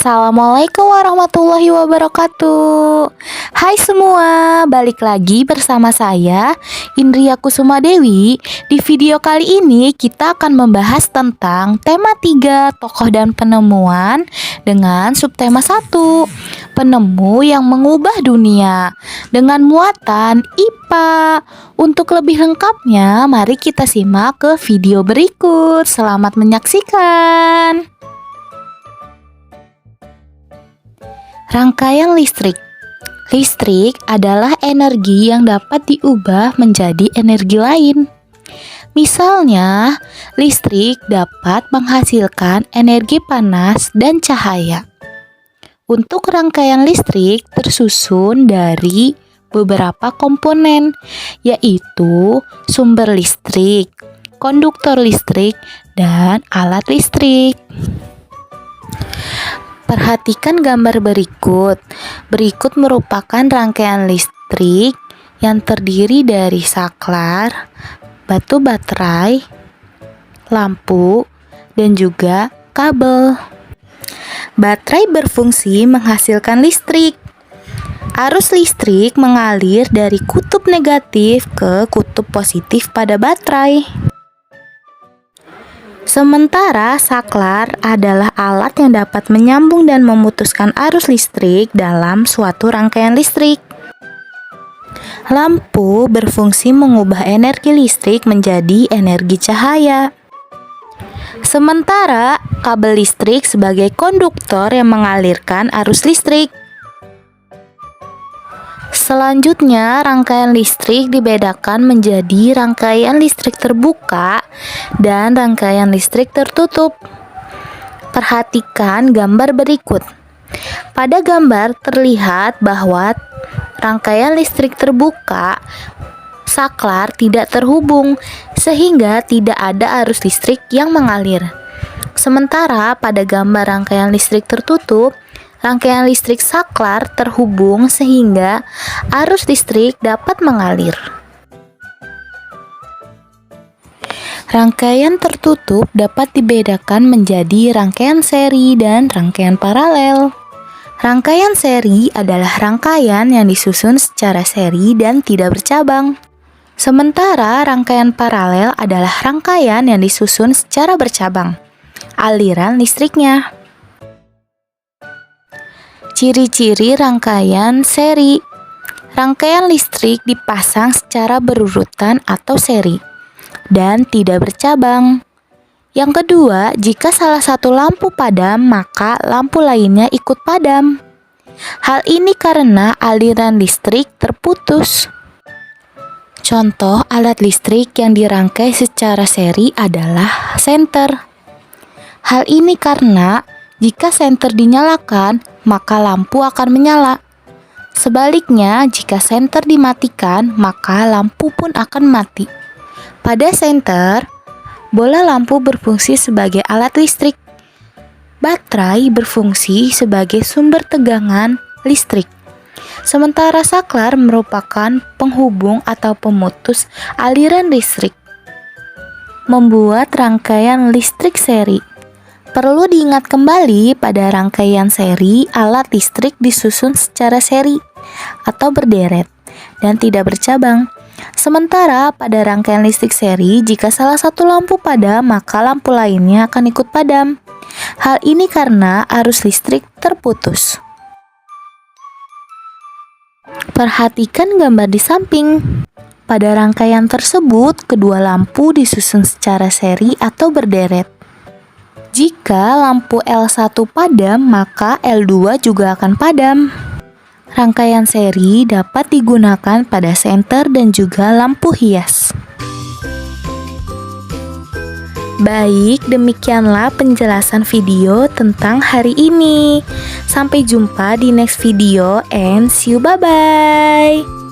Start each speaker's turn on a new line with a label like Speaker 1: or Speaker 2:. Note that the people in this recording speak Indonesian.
Speaker 1: Assalamualaikum warahmatullahi wabarakatuh. Hai semua, balik lagi bersama saya Indria Kusuma Dewi. Di video kali ini kita akan membahas tentang tema 3 tokoh dan penemuan dengan subtema 1 penemu yang mengubah dunia dengan muatan IPA. Untuk lebih lengkapnya, mari kita simak ke video berikut. Selamat menyaksikan. Rangkaian listrik. Listrik adalah energi yang dapat diubah menjadi energi lain. Misalnya, listrik dapat menghasilkan energi panas dan cahaya. Untuk rangkaian listrik tersusun dari beberapa komponen, yaitu sumber listrik, konduktor listrik, dan alat listrik. Perhatikan gambar berikut. Berikut merupakan rangkaian listrik yang terdiri dari saklar, batu baterai, lampu, dan juga kabel. Baterai berfungsi menghasilkan listrik. Arus listrik mengalir dari kutub negatif ke kutub positif pada baterai. Sementara saklar adalah alat yang dapat menyambung dan memutuskan arus listrik dalam suatu rangkaian listrik. Lampu berfungsi mengubah energi listrik menjadi energi cahaya. Sementara kabel listrik sebagai konduktor yang mengalirkan arus listrik. Selanjutnya, rangkaian listrik dibedakan menjadi rangkaian listrik terbuka dan rangkaian listrik tertutup. Perhatikan gambar berikut. Pada gambar terlihat bahwa rangkaian listrik terbuka, saklar tidak terhubung sehingga tidak ada arus listrik yang mengalir. Sementara pada gambar rangkaian listrik tertutup, rangkaian listrik saklar terhubung sehingga arus listrik dapat mengalir. Rangkaian tertutup dapat dibedakan menjadi rangkaian seri dan rangkaian paralel. Rangkaian seri adalah rangkaian yang disusun secara seri dan tidak bercabang. Sementara rangkaian paralel adalah rangkaian yang disusun secara bercabang aliran listriknya. Ciri-ciri rangkaian seri. Rangkaian listrik dipasang secara berurutan atau seri dan tidak bercabang. Yang kedua, jika salah satu lampu padam, maka lampu lainnya ikut padam. Hal ini karena aliran listrik terputus. Contoh alat listrik yang dirangkai secara seri adalah senter. Hal ini karena jika senter dinyalakan, maka lampu akan menyala. Sebaliknya, jika senter dimatikan, maka lampu pun akan mati. Pada senter, bola lampu berfungsi sebagai alat listrik. Baterai berfungsi sebagai sumber tegangan listrik. Sementara saklar merupakan penghubung atau pemutus aliran listrik. Membuat rangkaian listrik seri. Perlu diingat kembali, pada rangkaian seri, alat listrik disusun secara seri atau berderet dan tidak bercabang. Sementara pada rangkaian listrik seri, jika salah satu lampu padam, maka lampu lainnya akan ikut padam. Hal ini karena arus listrik terputus. Perhatikan gambar di samping. Pada rangkaian tersebut, kedua lampu disusun secara seri atau berderet. Jika lampu L1 padam, maka L2 juga akan padam. Rangkaian seri dapat digunakan pada senter dan juga lampu hias. Baik, demikianlah penjelasan video tentang hari ini. Sampai jumpa di next video and see you, bye-bye.